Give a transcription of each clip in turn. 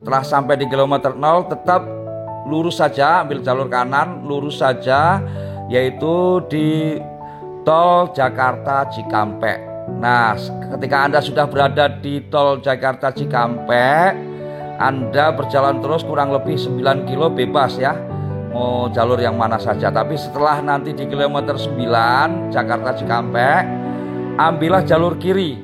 Setelah sampai di kilometer 0 tetap lurus saja, ambil jalur kanan, lurus saja, yaitu di tol Jakarta Cikampek. Nah, ketika Anda sudah berada di tol Jakarta Cikampek, Anda berjalan terus kurang lebih 9 kilo bebas ya, mau jalur yang mana saja. Tapi setelah nanti di kilometer 9 Jakarta Cikampek, ambillah jalur kiri,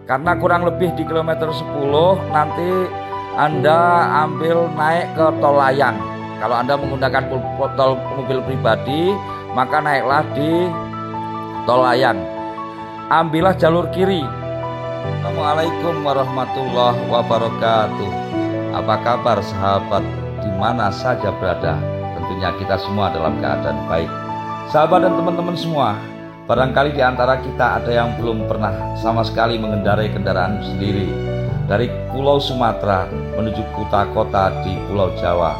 karena kurang lebih di kilometer 10 nanti Anda ambil naik ke tol layang. Kalau Anda menggunakan tol mobil pribadi, maka naiklah di tol layang. Ambillah jalur kiri. Assalamualaikum warahmatullahi wabarakatuh. Apa kabar sahabat di mana saja berada? Tentunya kita semua dalam keadaan baik. Sahabat dan teman-teman semua, barangkali di antara kita ada yang belum pernah sama sekali mengendarai kendaraan sendiri dari Pulau Sumatera menuju kota-kota di Pulau Jawa.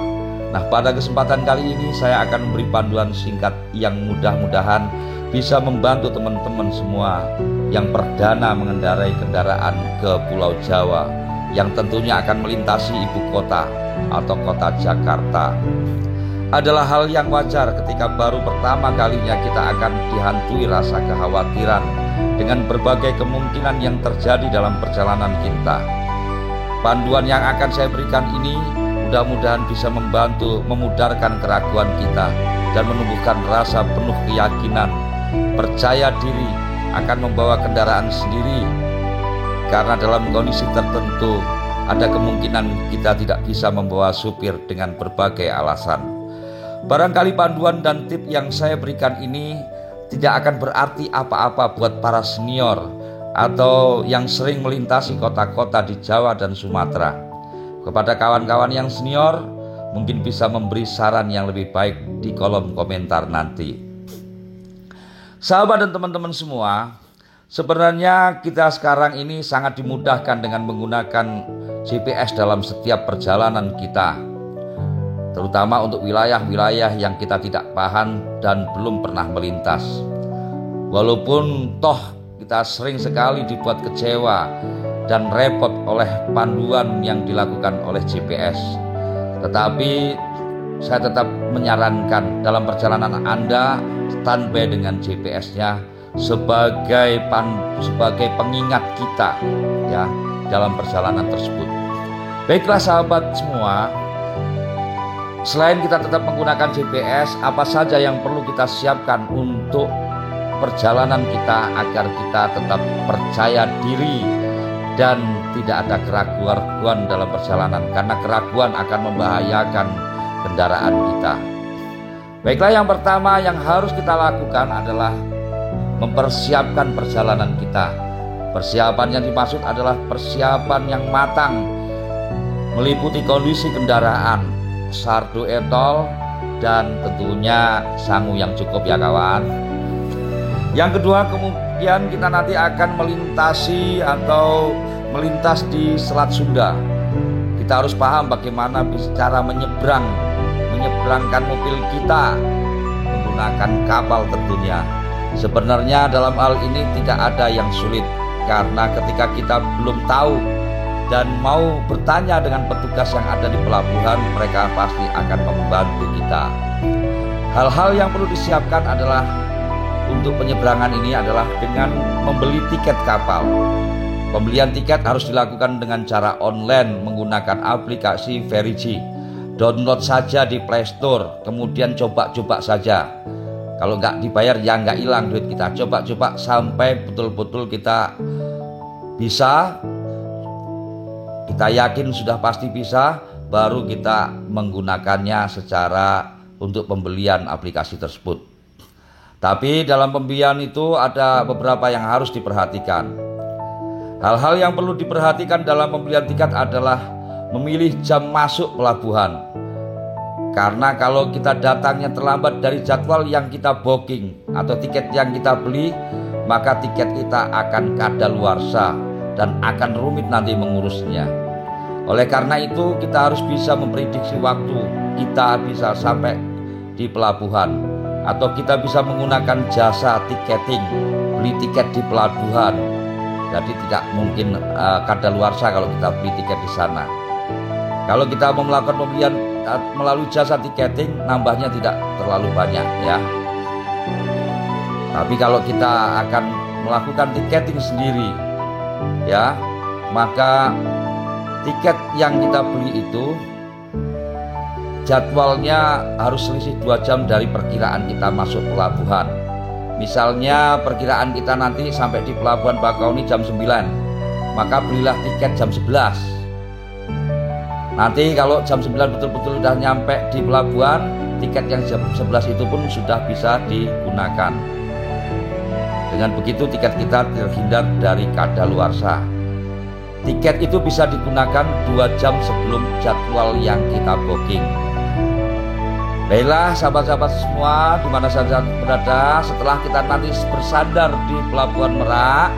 Nah, pada kesempatan kali ini saya akan memberi panduan singkat yang mudah-mudahan bisa membantu teman-teman semua yang perdana mengendarai kendaraan ke Pulau Jawa, yang tentunya akan melintasi ibu kota atau kota Jakarta. Adalah hal yang wajar ketika baru pertama kalinya kita akan dihantui rasa kekhawatiran dengan berbagai kemungkinan yang terjadi dalam perjalanan kita. Panduan yang akan saya berikan ini mudah-mudahan bisa membantu memudarkan keraguan kita dan menumbuhkan rasa penuh keyakinan, percaya diri akan membawa kendaraan sendiri, karena dalam kondisi tertentu ada kemungkinan kita tidak bisa membawa supir dengan berbagai alasan. Barangkali panduan dan tip yang saya berikan ini tidak akan berarti apa-apa buat para senior atau yang sering melintasi kota-kota di Jawa dan Sumatera. Kepada kawan-kawan yang senior, mungkin bisa memberi saran yang lebih baik di kolom komentar nanti. Sahabat dan teman-teman semua, sebenarnya kita sekarang ini sangat dimudahkan dengan menggunakan GPS dalam setiap perjalanan kita, terutama untuk wilayah-wilayah yang kita tidak paham dan belum pernah melintas. Walaupun toh kita sering sekali dibuat kecewa dan repot oleh panduan yang dilakukan oleh GPS, tetapi saya tetap menyarankan dalam perjalanan Anda standby dengan GPS-nya sebagai pengingat kita ya dalam perjalanan tersebut. Baiklah sahabat semua, selain kita tetap menggunakan GPS, apa saja yang perlu kita siapkan untuk perjalanan kita agar kita tetap percaya diri dan tidak ada keraguan-keraguan dalam perjalanan, karena keraguan akan membahayakan kendaraan kita. Baiklah, yang pertama yang harus kita lakukan adalah mempersiapkan perjalanan kita. Persiapan yang dimaksud adalah persiapan yang matang, meliputi kondisi kendaraan, sardu etol, dan tentunya sangu yang cukup ya kawan. Yang kedua, kemudian kita nanti akan melintasi atau melintas di Selat Sunda. Kita harus paham bagaimana cara menyeberangkan mobil kita menggunakan kapal tentunya. Sebenarnya dalam hal ini tidak ada yang sulit, karena ketika kita belum tahu dan mau bertanya dengan petugas yang ada di pelabuhan, mereka pasti akan membantu kita. Hal-hal yang perlu disiapkan adalah untuk penyeberangan ini adalah dengan membeli tiket kapal. Pembelian tiket harus dilakukan dengan cara online menggunakan aplikasi Verigi. Download saja di Play Store, kemudian coba-coba saja. Kalau nggak dibayar ya nggak hilang duit kita. Coba-coba sampai betul-betul kita bisa, kita yakin sudah pasti bisa, baru kita menggunakannya secara untuk pembelian aplikasi tersebut. Tapi dalam pembelian itu ada beberapa yang harus diperhatikan. Hal-hal yang perlu diperhatikan dalam pembelian tiket adalah memilih jam masuk pelabuhan. Karena kalau kita datangnya terlambat dari jadwal yang kita booking atau tiket yang kita beli, maka tiket kita akan kadaluarsa dan akan rumit nanti mengurusnya. Oleh karena itu kita harus bisa memprediksi waktu kita bisa sampai di pelabuhan, atau kita bisa menggunakan jasa tiketing, beli tiket di pelabuhan. Jadi tidak mungkin kadaluarsa kalau kita beli tiket di sana. Kalau kita mau melakukan pembelian melalui jasa tiketing, nambahnya tidak terlalu banyak ya. Tapi kalau kita akan melakukan tiketing sendiri ya, maka tiket yang kita beli itu jadwalnya harus selisih 2 jam dari perkiraan kita masuk pelabuhan. Misalnya perkiraan kita nanti sampai di Pelabuhan Bakauni jam 9, maka belilah tiket jam 11. Nanti kalau jam 9 betul-betul sudah nyampe di pelabuhan, tiket yang jam 11 itu pun sudah bisa digunakan. Dengan begitu tiket kita terhindar dari kadaluarsa. Tiket itu bisa digunakan 2 jam sebelum jadwal yang kita booking. Baiklah sahabat-sahabat semua, di mana saja berada, setelah kita nanti bersandar di Pelabuhan Merak,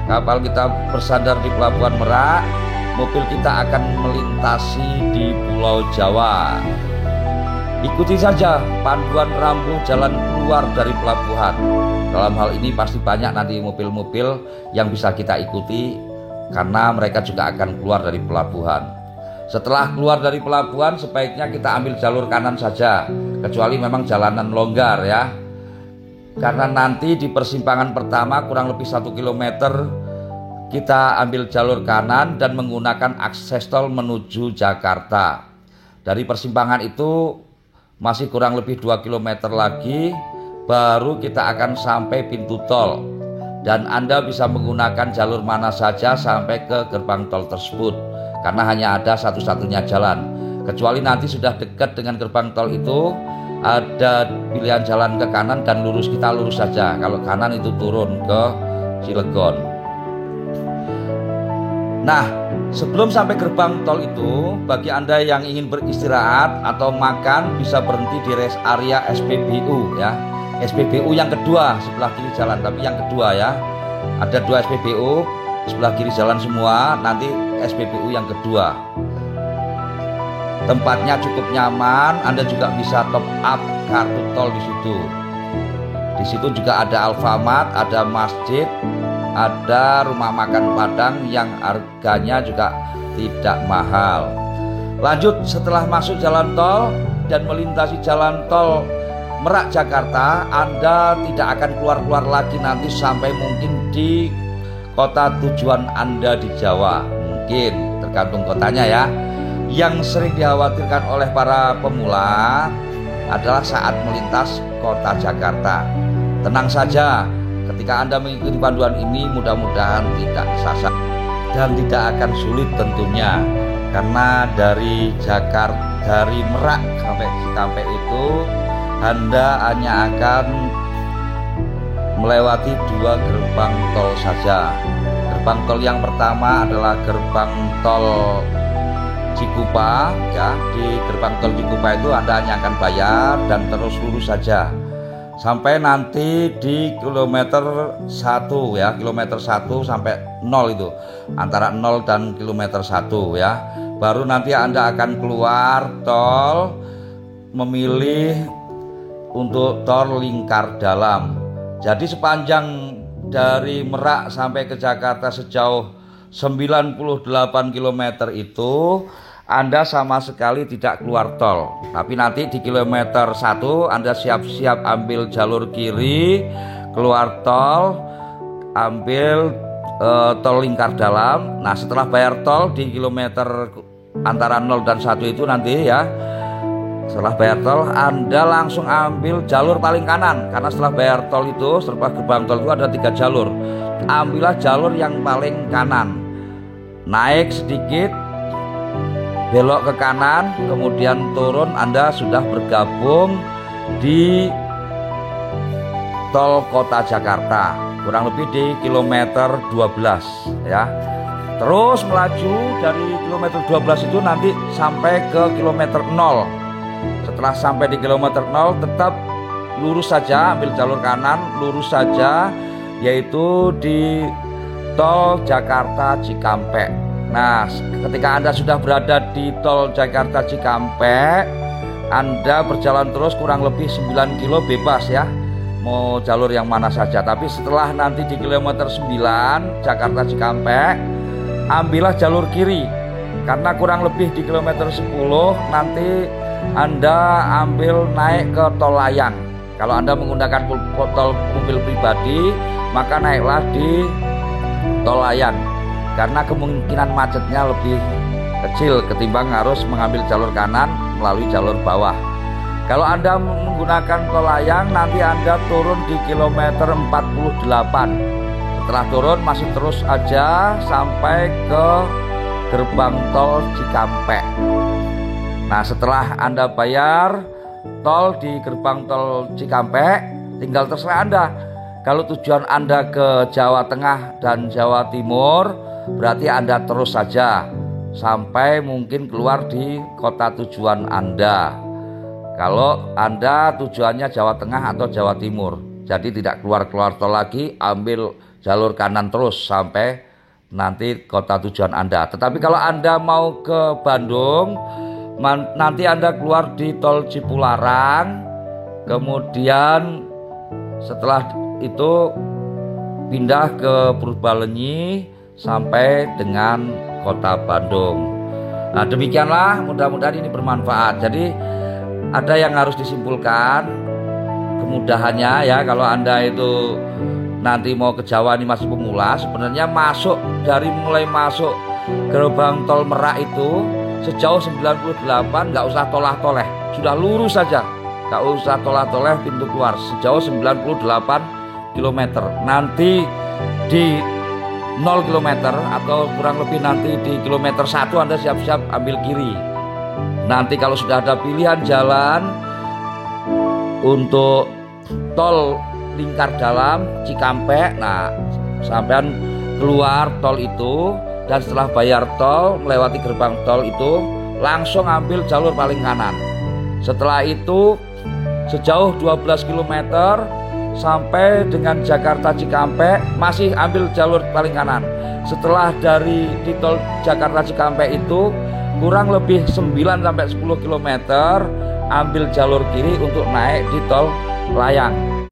kapal kita bersandar di Pelabuhan Merak, mobil kita akan melintasi di Pulau Jawa. Ikuti saja panduan rambu jalan keluar dari pelabuhan. Dalam hal ini pasti banyak nanti mobil-mobil yang bisa kita ikuti, karena mereka juga akan keluar dari pelabuhan. Setelah keluar dari pelabuhan, sebaiknya kita ambil jalur kanan saja, kecuali memang jalanan longgar ya. Karena nanti di persimpangan pertama kurang lebih 1 km kita ambil jalur kanan dan menggunakan akses tol menuju Jakarta. Dari persimpangan itu masih kurang lebih 2 km lagi baru kita akan sampai pintu tol. Dan Anda bisa menggunakan jalur mana saja sampai ke gerbang tol tersebut, karena hanya ada satu-satunya jalan. Kecuali nanti sudah dekat dengan gerbang tol itu ada pilihan jalan ke kanan dan lurus, kita lurus saja. Kalau kanan itu turun ke Cilegon. Nah, sebelum sampai gerbang tol itu, bagi Anda yang ingin beristirahat atau makan, bisa berhenti di rest area SPBU ya. SPBU yang kedua sebelah kiri jalan, tapi yang kedua ya. Ada 2 SPBU sebelah kiri jalan semua, nanti SPBU yang kedua. Tempatnya cukup nyaman, Anda juga bisa top up kartu tol di situ. Di situ juga ada Alfamart, ada masjid, ada rumah makan Padang yang harganya juga tidak mahal. Lanjut, setelah masuk jalan tol dan melintasi jalan tol Merak Jakarta, Anda tidak akan keluar-keluar lagi nanti sampai mungkin di kota tujuan Anda di Jawa. Mungkin tergantung kotanya ya. Yang sering dikhawatirkan oleh para pemula adalah saat melintas kota Jakarta. Tenang saja, ketika Anda mengikuti panduan ini mudah-mudahan tidak sasar dan tidak akan sulit tentunya. Karena dari Merak sampai Cikampek itu Anda hanya akan melewati 2 gerbang tol saja. Gerbang tol yang pertama adalah gerbang tol Cikupa ya. Di gerbang tol Cikupa itu Anda hanya akan bayar dan terus lurus saja sampai nanti di kilometer 1 ya, kilometer 1 sampai 0 itu, antara 0 dan kilometer 1 ya. Baru nanti Anda akan keluar tol, memilih untuk tol lingkar dalam. Jadi sepanjang dari Merak sampai ke Jakarta sejauh 98 km itu Anda sama sekali tidak keluar tol. Tapi nanti di kilometer 1 Anda siap-siap ambil jalur kiri, keluar tol, ambil tol lingkar dalam. Nah, setelah bayar tol di kilometer antara 0 dan 1 itu nanti ya, setelah bayar tol Anda langsung ambil jalur paling kanan. Karena setelah bayar tol itu, setelah gerbang tol itu ada 3 jalur. Ambillah jalur yang paling kanan, naik sedikit, belok ke kanan, kemudian turun. Anda sudah bergabung di tol kota Jakarta, kurang lebih di kilometer 12 ya. Terus melaju dari kilometer 12 itu nanti sampai ke kilometer 0. Setelah sampai di kilometer 0 tetap lurus saja, ambil jalur kanan, lurus saja, yaitu di tol Jakarta Cikampek. Nah, ketika Anda sudah berada di tol Jakarta Cikampek, Anda berjalan terus kurang lebih 9 kilo bebas ya, mau jalur yang mana saja. Tapi setelah nanti di kilometer 9 Jakarta Cikampek, ambillah jalur kiri karena kurang lebih di kilometer 10 nanti Anda ambil naik ke tol layang. Kalau Anda menggunakan tol mobil pribadi, maka naiklah di tol layang, karena kemungkinan macetnya lebih kecil ketimbang harus mengambil jalur kanan melalui jalur bawah. Kalau Anda menggunakan tol layang, nanti Anda turun di kilometer 48. Setelah turun masih terus aja sampai ke gerbang tol Cikampek. Nah, setelah Anda bayar tol di gerbang tol Cikampek, tinggal terserah Anda. Kalau tujuan Anda ke Jawa Tengah dan Jawa Timur, berarti Anda terus saja sampai mungkin keluar di kota tujuan Anda. Kalau Anda tujuannya Jawa Tengah atau Jawa Timur, jadi tidak keluar tol lagi, ambil jalur kanan terus sampai nanti kota tujuan Anda. Tetapi kalau Anda mau ke Bandung, nanti Anda keluar di tol Cipularang, kemudian setelah itu pindah ke Purbalenyi sampai dengan kota Bandung. Nah, demikianlah, mudah-mudahan ini bermanfaat. Jadi ada yang harus disimpulkan kemudahannya ya. Kalau Anda itu nanti mau ke Jawa ini masih pemula, sebenarnya mulai masuk gerbang tol Merak itu sejauh 98 nggak usah tolah-toleh, sudah lurus saja, nggak usah tolah-toleh pintu keluar sejauh 98 km. Nanti di 0 km atau kurang lebih nanti di kilometer 1 Anda siap-siap ambil kiri. Nanti kalau sudah ada pilihan jalan untuk tol lingkar dalam Cikampek, nah sampean keluar tol itu dan setelah bayar tol melewati gerbang tol itu langsung ambil jalur paling kanan. Setelah itu sejauh 12 km sampai dengan Jakarta Cikampek masih ambil jalur paling kanan. Setelah dari di tol Jakarta Cikampek itu kurang lebih 9 sampai 10 km ambil jalur kiri untuk naik di tol layang.